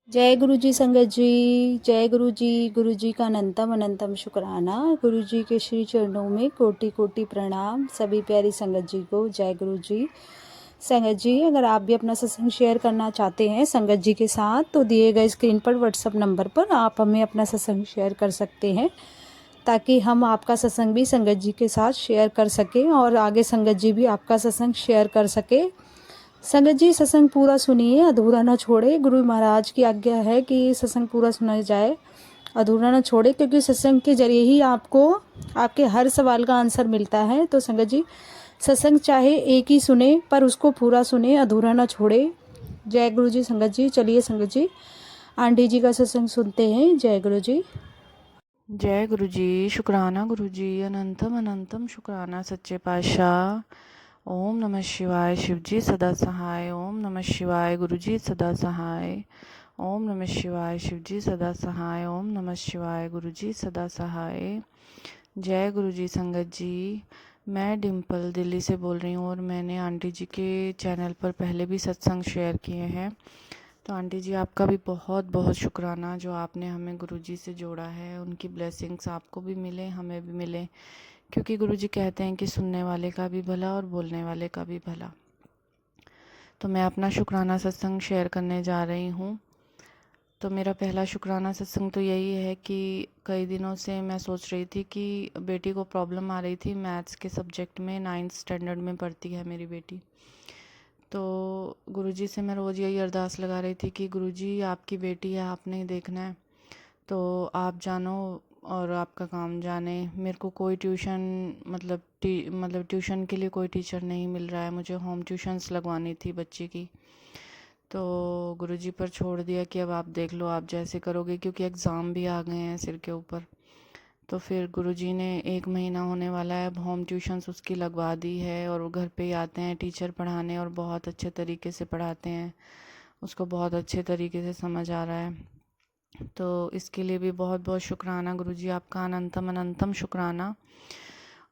जय गुरु जी संगत जी। जय गुरु जी का अनंतम अनंतम शुक्राना। गुरु जी के श्री चरणों में कोटि कोटि प्रणाम। सभी प्यारी संगत जी को जय गुरु जी। संगत जी, अगर आप भी अपना सत्संग शेयर करना चाहते हैं संगत जी के साथ तो दिए गए स्क्रीन पर व्हाट्सएप नंबर पर आप हमें अपना सत्संग शेयर कर सकते हैं, ताकि हम आपका सत्संग भी संगत जी के साथ शेयर कर सकें और आगे संगत जी भी आपका सत्संग शेयर कर सके। संगत जी, सत्संग पूरा सुनिए, अधूरा न छोड़े। गुरु महाराज की आज्ञा है कि सत्संग पूरा सुना जाए, अधूरा न छोड़े, क्योंकि सत्संग के जरिए ही आपको आपके हर सवाल का आंसर मिलता है। तो संगत जी, सत्संग चाहे एक ही सुने पर उसको पूरा सुने, अधूरा न छोड़े। जय गुरु जी संगत जी। चलिए संगत जी, आंटी जी का सत्संग सुनते हैं। जय गुरु जी। जय गुरु जी। शुक्राना गुरु जी, अनंतम अनंतम शुक्राना सच्चे पातशाह। ओम नमः शिवाय। शिव जी सदा सहाय। ओम नमः शिवाय। गुरु जी सदा सहाय। ओम नमः शिवाय। शिव जी सदा सहाय। ओम नमः शिवाय। गुरु जी सदा सहाय। जय गुरु जी संगत जी। मैं डिम्पल दिल्ली से बोल रही हूँ और मैंने आंटी जी के चैनल पर पहले भी सत्संग शेयर किए हैं। तो आंटी जी, आपका भी बहुत बहुत शुक्राना जो आपने हमें गुरुजी से जोड़ा है। उनकी ब्लेसिंग्स आपको भी मिले, हमें भी मिले, क्योंकि गुरुजी कहते हैं कि सुनने वाले का भी भला और बोलने वाले का भी भला। तो मैं अपना शुक्राना सत्संग शेयर करने जा रही हूँ। तो मेरा पहला शुक्राना सत्संग तो यही है कि कई दिनों से मैं सोच रही थी कि बेटी को प्रॉब्लम आ रही थी मैथ्स के सब्जेक्ट में। 9th स्टैंडर्ड में पढ़ती है मेरी बेटी। तो गुरुजी से मैं रोज़ यही अरदास लगा रही थी कि गुरुजी, आपकी बेटी है, आपने ही देखना है, तो आप जानो और आपका काम जाने। मेरे को कोई ट्यूशन मतलब ट्यूशन के लिए कोई टीचर नहीं मिल रहा है। मुझे होम ट्यूशन्स लगवानी थी बच्चे की। तो गुरुजी पर छोड़ दिया कि अब आप देख लो, आप जैसे करोगे, क्योंकि एग्ज़ाम भी आ गए हैं सिर के ऊपर। तो फिर गुरुजी ने 1 महीना होने वाला है, अब होम ट्यूशन्स उसकी लगवा दी है और वो घर पे ही आते हैं टीचर पढ़ाने और बहुत अच्छे तरीके से पढ़ाते हैं। उसको बहुत अच्छे तरीके से समझ आ रहा है। तो इसके लिए भी बहुत बहुत शुक्राना गुरुजी, आपका अनंतम अनंतम शुक्राना।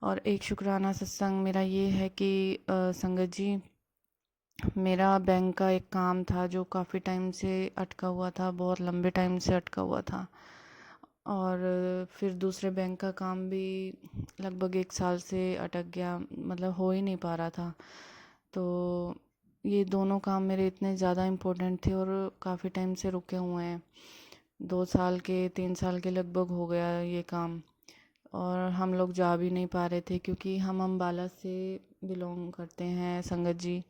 और एक शुक्राना सत्संग मेरा ये है कि संगत जी, मेरा बैंक का एक काम था जो काफ़ी टाइम से अटका हुआ था, बहुत लंबे टाइम से अटका हुआ था। और फिर दूसरे बैंक का काम भी लगभग 1 साल से अटक गया, मतलब हो ही नहीं पा रहा था। तो ये दोनों काम मेरे इतने ज़्यादा इम्पोर्टेंट थे और काफ़ी टाइम से रुके हुए हैं। 2 साल के 3 साल के लगभग हो गया ये काम। और हम लोग जा भी नहीं पा रहे थे क्योंकि हम अम्बाला से बिलोंग करते हैं संगत जी।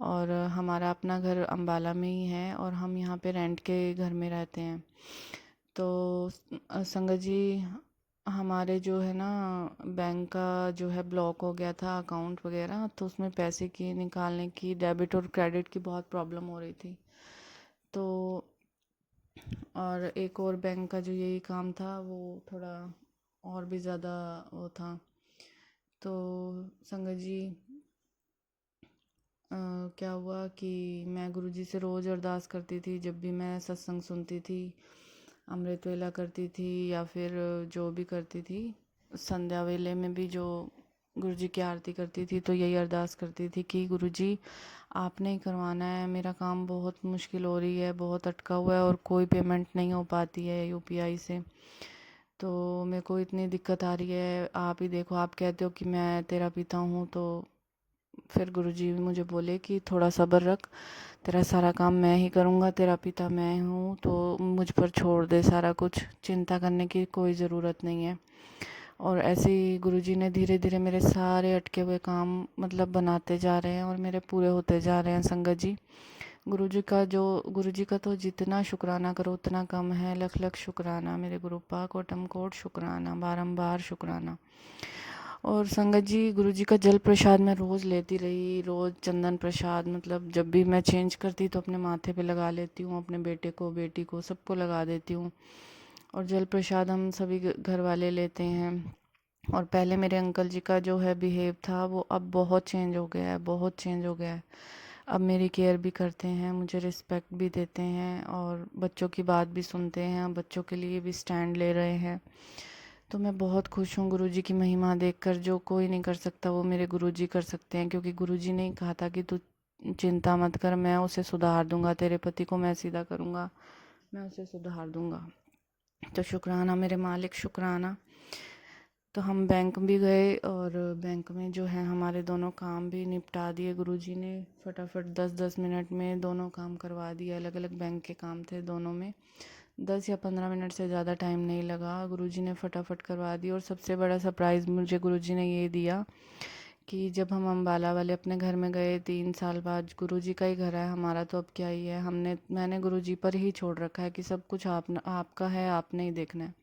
और हमारा अपना घर अम्बाला में ही है और हम यहाँ पे रेंट के घर में रहते हैं। तो संगत जी, हमारे जो है ना, बैंक का जो है ब्लॉक हो गया था अकाउंट वगैरह, तो उसमें पैसे की निकालने की, डेबिट और क्रेडिट की बहुत प्रॉब्लम हो रही थी। तो और एक और बैंक का जो यही काम था वो थोड़ा और भी ज़्यादा वो था। तो संगत जी, क्या हुआ कि मैं गुरुजी से रोज़ अरदास करती थी जब भी मैं सत्संग सुनती थी, अमृत वेला करती थी या फिर जो भी करती थी, संध्या वेले में भी जो गुरुजी की आरती करती थी, तो यही अरदास करती थी कि गुरुजी, आपने ही करवाना है। मेरा काम बहुत मुश्किल हो रही है, बहुत अटका हुआ है और कोई पेमेंट नहीं हो पाती है यूपीआई से। तो मेरे को इतनी दिक्कत आ रही है, आप ही देखो। आप कहते हो कि मैं तेरा पिता हूँ, तो फिर गुरुजी मुझे बोले कि थोड़ा सब्र रख, तेरा सारा काम मैं ही करूँगा, तेरा पिता मैं हूँ, तो मुझ पर छोड़ दे सारा कुछ, चिंता करने की कोई ज़रूरत नहीं है। और ऐसे ही गुरुजी ने धीरे धीरे मेरे सारे अटके हुए काम मतलब बनाते जा रहे हैं और मेरे पूरे होते जा रहे हैं संगत जी। गुरुजी का तो जितना शुक्राना करो उतना कम है। लख लख शुक्राना मेरे गुरुपा, कोटम कोट शुक्राना, बारंबार शुक्राना। और संगत जी, गुरुजी का जल प्रसाद मैं रोज़ लेती रही, रोज़ चंदन प्रसाद, मतलब जब भी मैं चेंज करती तो अपने माथे पे लगा लेती हूँ, अपने बेटे को, बेटी को, सबको लगा देती हूँ। और जल प्रसाद हम सभी घर वाले लेते हैं। और पहले मेरे अंकल जी का जो है बिहेव था वो अब बहुत चेंज हो गया है, बहुत चेंज हो गया है। अब मेरी केयर भी करते हैं, मुझे रिस्पेक्ट भी देते हैं और बच्चों की बात भी सुनते हैं, बच्चों के लिए भी स्टैंड ले रहे हैं। तो मैं बहुत खुश हूँ गुरुजी की महिमा देखकर। जो कोई नहीं कर सकता वो मेरे गुरुजी कर सकते हैं, क्योंकि गुरुजी ने ही कहा था कि तू चिंता मत कर, मैं उसे सुधार दूंगा, तेरे पति को मैं सीधा करूँगा। मैं उसे सुधार दूँगा। तो शुक्राना मेरे मालिक, शुक्राना। तो हम बैंक भी गए और बैंक में जो है हमारे दोनों काम भी निपटा दिए गुरुजी ने। फटाफट 10-10 मिनट में दोनों काम करवा दिए। अलग अलग बैंक के काम थे दोनों में। 10 या 15 मिनट से ज़्यादा टाइम नहीं लगा, गुरुजी ने फटाफट करवा दी। और सबसे बड़ा सरप्राइज़ मुझे गुरुजी ने ये दिया कि जब हम अम्बाला वाले अपने घर में गए 3 साल बाद, गुरुजी का ही घर है हमारा, तो अब क्या ही है, मैंने गुरुजी पर ही छोड़ रखा है कि सब कुछ आपका है, आपने ही देखना है।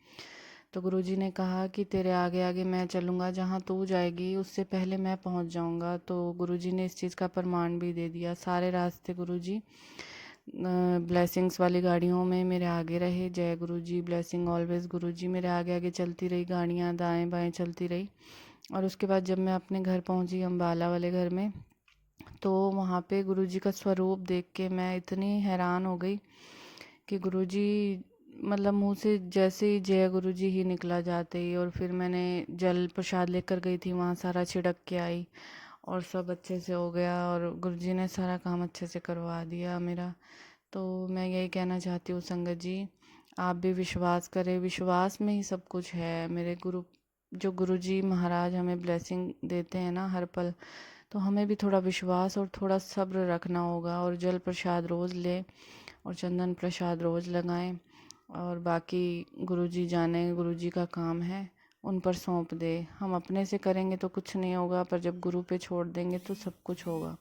तो गुरुजी ने कहा कि तेरे आगे आगे मैं चलूँगा, जहाँ तू जाएगी उससे पहले मैं पहुँच जाऊँगा। तो गुरुजी ने इस चीज़ का प्रमाण भी दे दिया। सारे रास्ते गुरुजी ब्लेसिंग्स वाली गाड़ियों में मेरे आगे रहे। जय गुरुजी, ब्लेसिंग ऑलवेज। गुरुजी मेरे आगे आगे चलती रही, गाड़ियाँ दाएं बाएं चलती रही। और उसके बाद जब मैं अपने घर पहुँची, अम्बाला वाले घर में, तो वहाँ पे गुरुजी का स्वरूप देख के मैं इतनी हैरान हो गई कि गुरुजी मतलब मुंह से जैसे ही जय गुरुजी ही निकला जाते ही। और फिर मैंने जल प्रसाद लेकर गई थी, वहाँ सारा छिड़क के आई और सब अच्छे से हो गया और गुरुजी ने सारा काम अच्छे से करवा दिया मेरा। तो मैं यही कहना चाहती हूँ संगत जी, आप भी विश्वास करें, विश्वास में ही सब कुछ है। मेरे गुरु जो गुरुजी महाराज हमें ब्लेसिंग देते हैं ना हर पल, तो हमें भी थोड़ा विश्वास और थोड़ा सब्र रखना होगा। और जल प्रसाद रोज़ लें और चंदन प्रसाद रोज़ लगाएं। और बाकी गुरुजी जाने, गुरुजी का काम है, उन पर सौंप दे। हम अपने से करेंगे तो कुछ नहीं होगा, पर जब गुरु पे छोड़ देंगे तो सब कुछ होगा।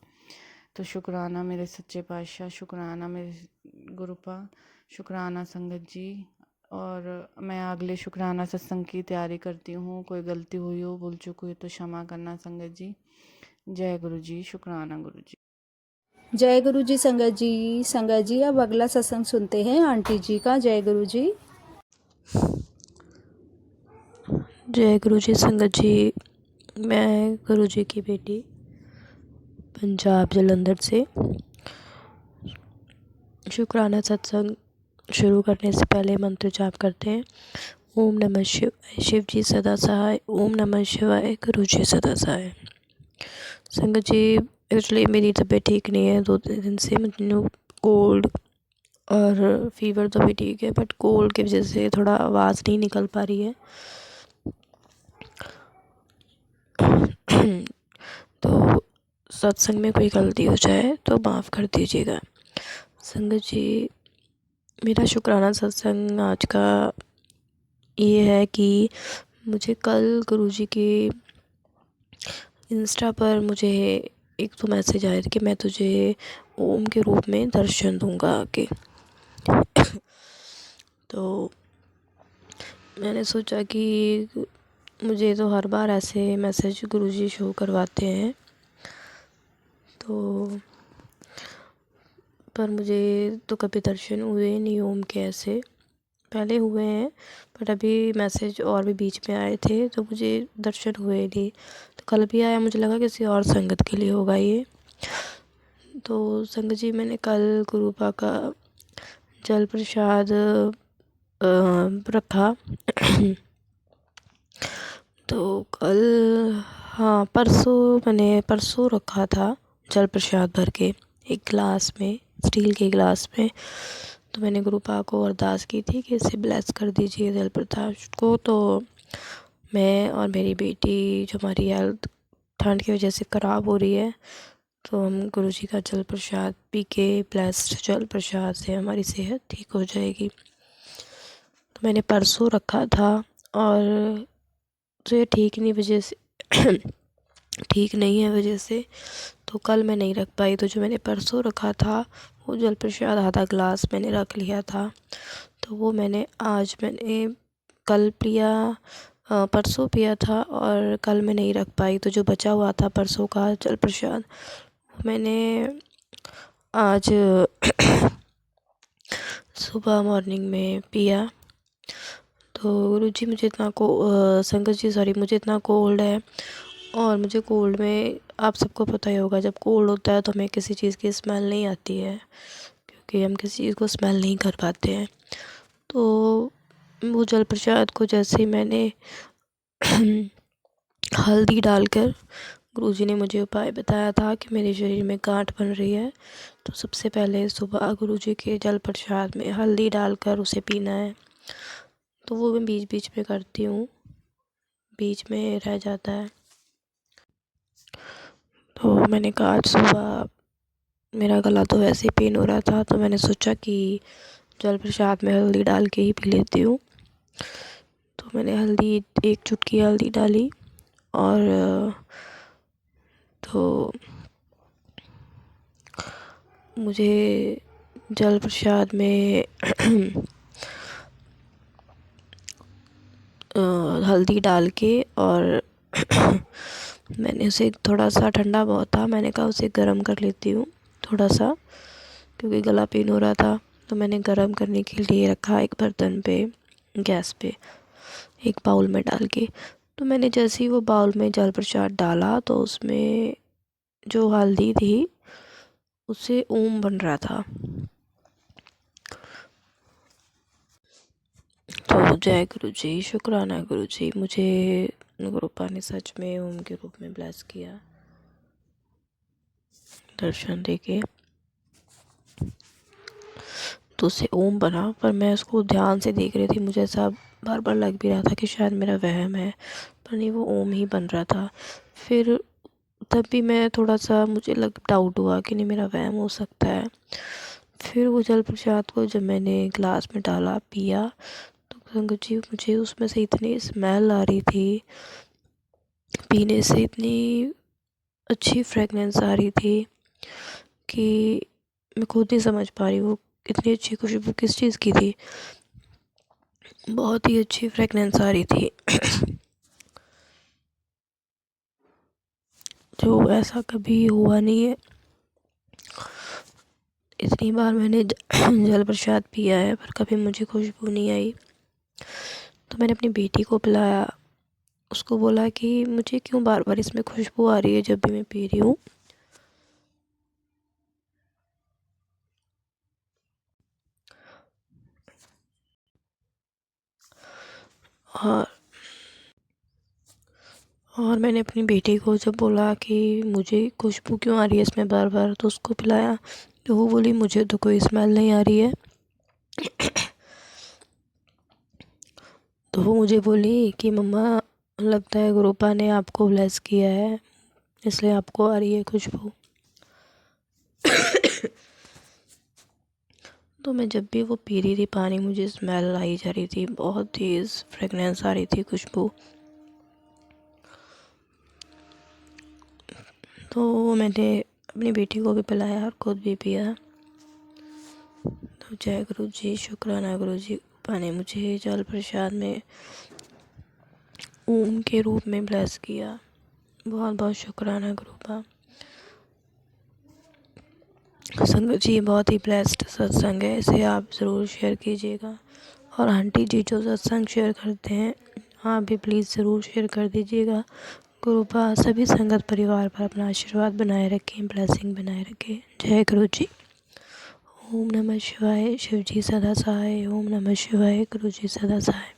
तो शुक्राना मेरे सच्चे पातशाह, शुक्राना मेरे गुरुपा, शुक्राना संगत जी। और मैं अगले शुक्राना सत्संग की तैयारी करती हूँ। कोई गलती हुई हो, भूल चूक हुई तो क्षमा करना संगत जी। जय गुरु जी, शुक्राना गुरु जी। जय गुरु जी संगत जी। संगत जी अब अगला सत्संग सुनते हैं आंटी जी का। जय गुरु जी। जय गुरु जी संगत जी। मैं गुरु जी की बेटी पंजाब जलंधर से। शुक्राना सत्संग शुरू करने से पहले मंत्र जाप करते हैं। ओम नमः शिवाय, शिव जी सदा सहाय। ओम नमः शिवाय, गुरु जी सदा सहाय। संगत जी, एक्चुअली मेरी तबीयत ठीक नहीं है 2-3 दिन से। मुझे कोल्ड और फीवर तो भी ठीक है, बट कोल्ड की वजह से थोड़ा आवाज़ नहीं निकल पा रही है। तो सत्संग में कोई गलती हो जाए तो माफ़ कर दीजिएगा। संगत जी, मेरा शुक्राना सत्संग आज का ये है कि मुझे कल गुरुजी के इंस्टा पर मुझे एक तो मैसेज आया था कि मैं तुझे ओम के रूप में दर्शन दूंगा आके। तो मैंने सोचा कि मुझे तो हर बार ऐसे मैसेज गुरुजी शो करवाते हैं, तो पर मुझे तो कभी दर्शन हुए नहीं ओम के। ऐसे पहले हुए हैं, बट अभी मैसेज और भी बीच में आए थे तो मुझे दर्शन हुए नहीं। तो कल भी आया, मुझे लगा किसी और संगत के लिए होगा ये। तो संगत जी, मैंने कल गुरुपा का जल प्रसाद रखा। तो कल, हाँ मैंने परसों रखा था जल प्रसाद भर के एक गिलास में, स्टील के गिलास में। तो मैंने गुरुपा को अरदास की थी कि इसे ब्लेस कर दीजिए जल प्रसाद को। तो मैं और मेरी बेटी, जो हमारी हेल्थ ठंड की वजह से ख़राब हो रही है, तो हम गुरुजी का जल प्रसाद पी के, ब्लेस्ड जल प्रसाद से हमारी सेहत ठीक हो जाएगी। तो मैंने परसों रखा था और तो ये ठीक नहीं है वजह से तो कल मैं नहीं रख पाई। तो जो मैंने परसों रखा था वो जल प्रसाद आधा गिलास मैंने रख लिया था। तो वो मैंने कल पिया, परसों पिया था और कल मैं नहीं रख पाई। तो जो बचा हुआ था परसों का जल प्रसाद मैंने आज सुबह मॉर्निंग में पिया। तो गुरुजी, मुझे इतना संगत जी सॉरी, मुझे इतना कोल्ड है। और मुझे कोल्ड में, आप सबको पता ही होगा, जब कोल्ड होता है तो हमें किसी चीज़ की स्मेल नहीं आती है, क्योंकि हम किसी चीज़ को स्मेल नहीं कर पाते हैं। तो वो जल प्रसाद को जैसे ही मैंने हल्दी डालकर, गुरुजी ने मुझे उपाय बताया था कि मेरे शरीर में गांठ बन रही है, तो सबसे पहले सुबह गुरु जी के जल प्रसाद में हल्दी डालकर उसे पीना है। तो वो मैं बीच बीच में करती हूँ, बीच में रह जाता है। तो मैंने कहा आज सुबह मेरा गला तो वैसे ही पेन हो रहा था, तो मैंने सोचा कि जल प्रसाद में हल्दी डाल के ही पी लेती हूँ। तो मैंने एक चुटकी हल्दी डाली और तो मुझे जल प्रसाद में हल्दी डाल के और मैंने उसे थोड़ा सा, ठंडा बहुत था, मैंने कहा उसे गर्म कर लेती हूँ थोड़ा सा, क्योंकि गला पेन हो रहा था। तो मैंने गर्म करने के लिए रखा एक बर्तन पे, गैस पे, एक बाउल में डाल के। तो मैंने जैसे ही वो बाउल में जल प्रसाद डाला तो उसमें जो हल्दी थी उससे ओम बन रहा था। तो जय गुरु जी, शुक्राना गुरु जी, मुझे गुरुपा ने सच में ओम के रूप में ब्लेस किया, दर्शन देके। तो उससे ओम बना, पर मैं उसको ध्यान से देख रही थी, मुझे ऐसा बार बार लग भी रहा था कि शायद मेरा वहम है, पर नहीं, वो ओम ही बन रहा था। फिर तब भी मैं थोड़ा सा, मुझे डाउट हुआ कि नहीं मेरा वहम हो सकता है। फिर वो जल प्रसाद को जब मैंने ग्लास में डाला, पिया, तो संगत जी मुझे उसमें से इतनी स्मेल आ रही थी, पीने से इतनी अच्छी फ्रेगनेंस आ रही थी कि मैं खुद नहीं समझ पा रही वो इतनी अच्छी खुशबू किस चीज़ की थी। बहुत ही अच्छी फ्रेगनेंस आ रही थी जो ऐसा कभी हुआ नहीं है। इतनी बार मैंने जल प्रसाद पिया है पर कभी मुझे खुशबू नहीं आई। तो मैंने अपनी बेटी को पिलाया, उसको बोला कि मुझे क्यों बार बार इसमें खुशबू आ रही है जब भी मैं पी रही हूँ। और और मैंने अपनी बेटी को जब बोला कि मुझे खुशबू क्यों आ रही है इसमें बार बार, तो उसको पिलाया, तो वो बोली मुझे तो कोई स्मेल नहीं आ रही है। तो वो मुझे बोली कि मम्मा, लगता है गुरुपा ने आपको ब्लेस किया है, इसलिए आपको आ रही है खुशबू। तो मैं जब भी वो पी रही थी पानी, मुझे स्मेल आई जा रही थी, बहुत तेज़ फ्रेगनेंस आ रही थी, खुशबू। तो मैंने अपनी बेटी को भी पिलाया और खुद भी पिया। तो जय गुरु जी, शुक्राना गुरु जी, ने मुझे जल प्रसाद में ओम के रूप में ब्लेस किया। बहुत बहुत शुक्राना गुरुपा। संगत जी, बहुत ही ब्लेस्ड सत्संग है, इसे आप ज़रूर शेयर कीजिएगा। और आंटी जी जो सत्संग शेयर करते हैं, आप भी प्लीज़ ज़रूर शेयर कर दीजिएगा। गुरुपा सभी संगत परिवार पर अपना आशीर्वाद बनाए रखें, ब्लेसिंग बनाए रखें। जय गुरु जी। ओम नमः शिवाय, शिव जी सदा सहाय। ओम नमः शिवाय, गुरु जी सदा सहाय।